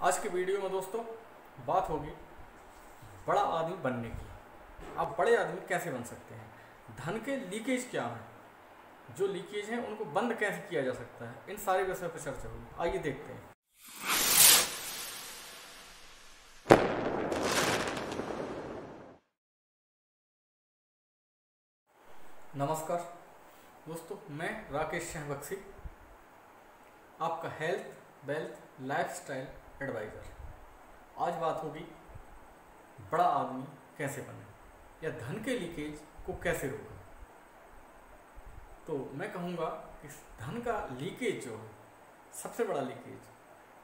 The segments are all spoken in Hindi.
आज के वीडियो में दोस्तों बात होगी बड़ा आदमी बनने की। आप बड़े आदमी कैसे बन सकते हैं, धन के लीकेज क्या हैं, जो लीकेज हैं उनको बंद कैसे किया जा सकता है, इन सारे विषयों पर चर्चा होगी। आइए देखते हैं। नमस्कार दोस्तों, मैं राकेश शाहबख्शी, आपका हेल्थ वेल्थ लाइफस्टाइल एडवाइज़र। आज बात होगी बड़ा आदमी कैसे बने या धन के लीकेज को कैसे रोकें। तो मैं कहूँगा कि धन का लीकेज जो है, सबसे बड़ा लीकेज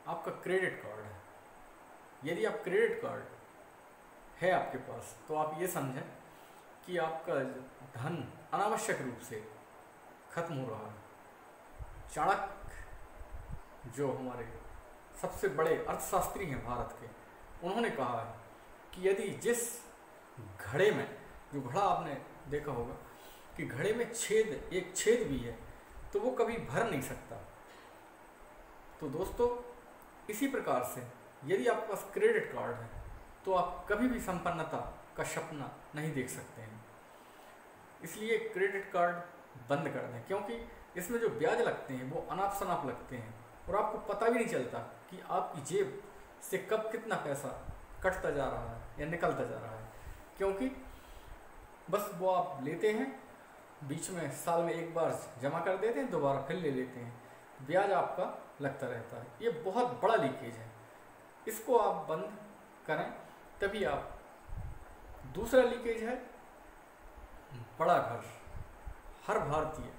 आपका क्रेडिट कार्ड है। यदि आप क्रेडिट कार्ड है आपके पास तो आप ये समझें कि आपका धन अनावश्यक रूप से खत्म हो रहा है। चाणक्य जो हमारे सबसे बड़े अर्थशास्त्री हैं भारत के, उन्होंने कहा है कि यदि जिस घड़े में, जो घड़ा आपने देखा होगा कि घड़े में एक छेद भी है तो वो कभी भर नहीं सकता। तो दोस्तों इसी प्रकार से यदि आपके पास क्रेडिट कार्ड है तो आप कभी भी संपन्नता का सपना नहीं देख सकते हैं। इसलिए क्रेडिट कार्ड बंद कर दें, क्योंकि इसमें जो ब्याज लगते हैं वो अनाप शनाप लगते हैं और आपको पता भी नहीं चलता कि आपकी जेब से कब कितना पैसा कटता जा रहा है या निकलता जा रहा है। क्योंकि बस वो आप लेते हैं, बीच में साल में एक बार जमा कर देते हैं, दोबारा फिर ले लेते हैं, ब्याज आपका लगता रहता है। ये बहुत बड़ा लीकेज है, इसको आप बंद करें तभी आप। दूसरा लीकेज है बड़ा घर। हर भारतीय,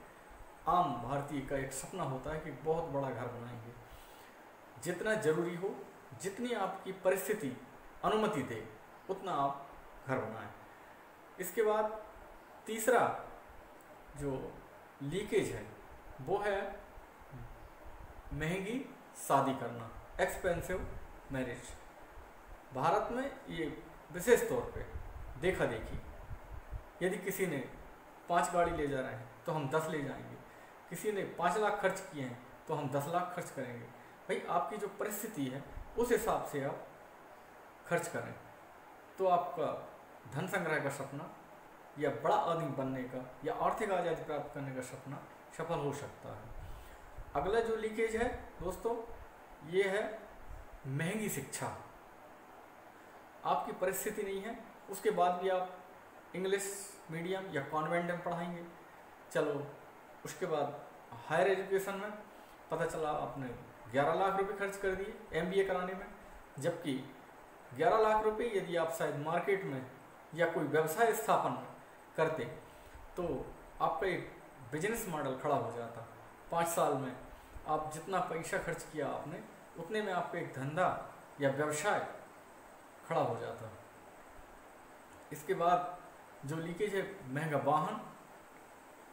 आम भारतीय का एक सपना होता है कि बहुत बड़ा घर बनाएंगे। जितना जरूरी हो, जितनी आपकी परिस्थिति अनुमति दे, उतना आप घर बनाएं। इसके बाद तीसरा जो लीकेज है वो है महंगी शादी करना, एक्सपेंसिव मैरिज। भारत में ये विशेष तौर पे देखा देखी, यदि किसी ने 5 गाड़ी ले जा रहे हैं तो हम 10 ले जाएंगे, किसी ने 5 लाख खर्च किए हैं तो हम 10 लाख खर्च करेंगे। भाई आपकी जो परिस्थिति है उस हिसाब से आप खर्च करें तो आपका धन संग्रह का सपना या बड़ा आदमी बनने का या आर्थिक आज़ादी प्राप्त करने का सपना सफल हो सकता है। अगला जो लीकेज है दोस्तों, ये है महंगी शिक्षा। आपकी परिस्थिति नहीं है, उसके बाद भी आप इंग्लिश मीडियम या कॉन्वेंट में पढ़ाएंगे। चलो उसके बाद हायर एजुकेशन में पता चला आपने 11 लाख रुपए खर्च कर दिए एमबीए कराने में, जबकि 11 लाख रुपए यदि आप शायद मार्केट में या कोई व्यवसाय स्थापन करते तो आपका एक बिजनेस मॉडल खड़ा हो जाता। 5 साल में आप जितना पैसा खर्च किया आपने, उतने में आपका एक धंधा या व्यवसाय खड़ा हो जाता। इसके बाद जो लीकेज है महंगा वाहन।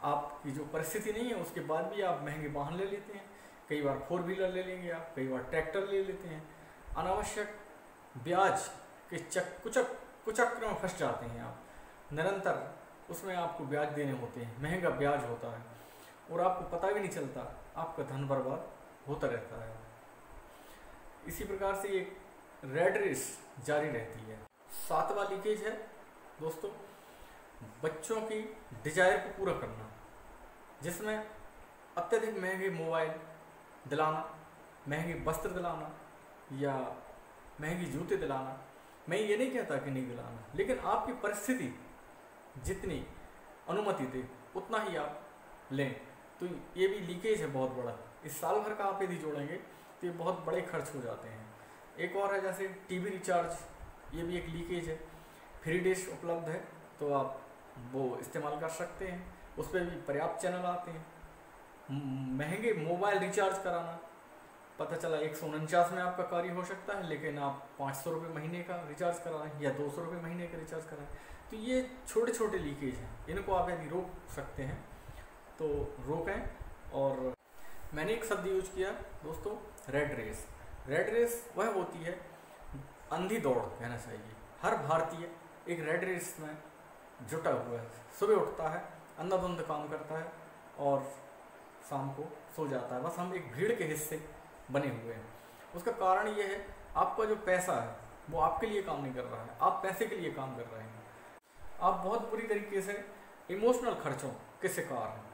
आपकी जो परिस्थिति नहीं है उसके बाद भी आप महंगे वाहन ले लेते हैं, कई बार 4 व्हीलर ले लेंगे आप, कई बार ट्रैक्टर ले लेते हैं। अनावश्यक ब्याज के कुचक्र में फंस जाते हैं आप, निरंतर उसमें आपको ब्याज देने होते हैं, महंगा ब्याज होता है और आपको पता भी नहीं चलता, आपका धन बर्बाद होता रहता है। इसी प्रकार से एक रेड रेस जारी रहती है। 7वां लीकेज है दोस्तों बच्चों की डिजायर को पूरा करना, जिसमें अत्यधिक महंगे मोबाइल दिलाना, महंगे वस्त्र दिलाना या महंगी जूते दिलाना। मैं ये नहीं कहता कि नहीं दिलाना, लेकिन आपकी परिस्थिति जितनी अनुमति दे उतना ही आप लें। तो ये भी लीकेज है बहुत बड़ा। इस साल भर का आप यदि जोड़ेंगे तो ये बहुत बड़े खर्च हो जाते हैं। एक और है जैसे टीवी रिचार्ज, ये भी एक लीकेज है। फ्री डिश उपलब्ध है तो आप वो इस्तेमाल कर सकते हैं, उस पर भी पर्याप्त चैनल आते हैं। महंगे मोबाइल रिचार्ज कराना, पता चला 149 में आपका कार्य हो सकता है, लेकिन आप 500 रुपये महीने का रिचार्ज कराएं या 200 रुपये महीने का रिचार्ज कराएं। तो ये छोटे छोटे लीकेज हैं, इनको आप यदि रोक सकते हैं तो रोकें। और मैंने एक शब्द यूज किया दोस्तों, रेड रेस। रेड रेस वह होती है, अंधी दौड़ कहना चाहिए। हर भारतीय एक रेड रेस में जुटा हुआ है। सुबह उठता है, अंधाधुंध काम करता है और शाम को सो जाता है। बस हम एक भीड़ के हिस्से बने हुए हैं। उसका कारण ये है आपका जो पैसा है वो आपके लिए काम नहीं कर रहा है, आप पैसे के लिए काम कर रहे हैं। आप बहुत बुरी तरीके से इमोशनल खर्चों के शिकार हैं।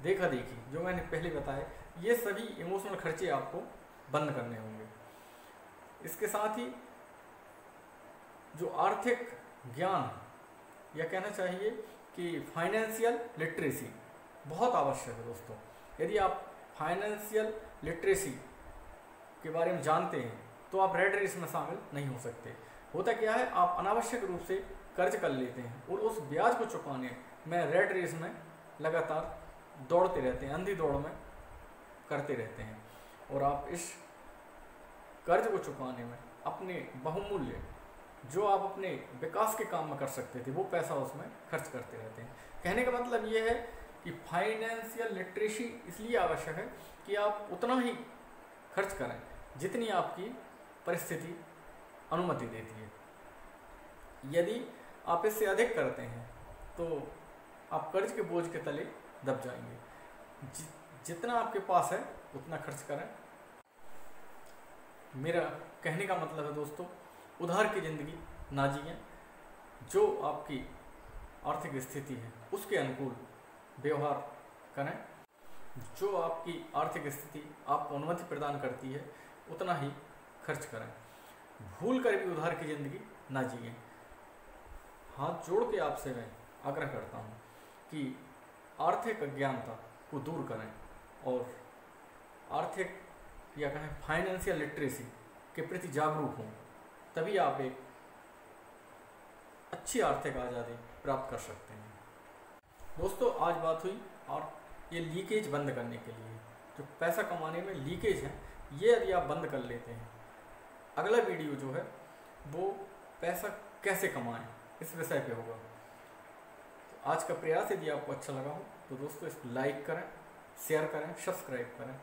देखा देखी जो मैंने पहले बताया, ये सभी इमोशनल खर्चे आपको बंद करने होंगे। इसके साथ ही जो आर्थिक ज्ञान, या कहना चाहिए कि फाइनेंशियल लिटरेसी बहुत आवश्यक है दोस्तों। यदि आप फाइनेंशियल लिटरेसी के बारे में जानते हैं तो आप रेड रेस में शामिल नहीं हो सकते। होता क्या है, आप अनावश्यक रूप से कर्ज कर लेते हैं और उस ब्याज को चुकाने में रेड रेस में लगातार दौड़ते रहते हैं, अंधी दौड़ में करते रहते हैं, और आप इस कर्ज को चुकाने में अपने बहुमूल्य जो आप अपने विकास के काम में कर सकते थे वो पैसा उसमें खर्च करते रहते हैं। कहने का मतलब ये है कि फाइनेंशियल लिटरेसी इसलिए आवश्यक है कि आप उतना ही खर्च करें जितनी आपकी परिस्थिति अनुमति देती है। यदि आप इससे अधिक करते हैं तो आप कर्ज के बोझ के तले दब जाएंगे। जितना आपके पास है उतना खर्च करें। मेरा कहने का मतलब है दोस्तों, उधार की ज़िंदगी ना जिएं। जो आपकी आर्थिक स्थिति है उसके अनुकूल व्यवहार करें। जो आपकी आर्थिक स्थिति आपको अनुमति प्रदान करती है उतना ही खर्च करें। भूल कर भी उधार की ज़िंदगी ना जिएं। हाथ जोड़ के आपसे मैं आग्रह करता हूँ कि आर्थिक अज्ञानता को दूर करें और आर्थिक या कहें फाइनेंशियल लिटरेसी के प्रति जागरूक हों, तभी आप एक अच्छी आर्थिक आज़ादी प्राप्त कर सकते हैं। दोस्तों आज बात हुई और ये लीकेज बंद करने के लिए, जो पैसा कमाने में लीकेज है ये यदि आप बंद कर लेते हैं, अगला वीडियो जो है वो पैसा कैसे कमाएं इस विषय पे होगा। तो आज का प्रयास यदि आपको अच्छा लगा हो तो दोस्तों इसको लाइक करें, शेयर करें, सब्सक्राइब करें।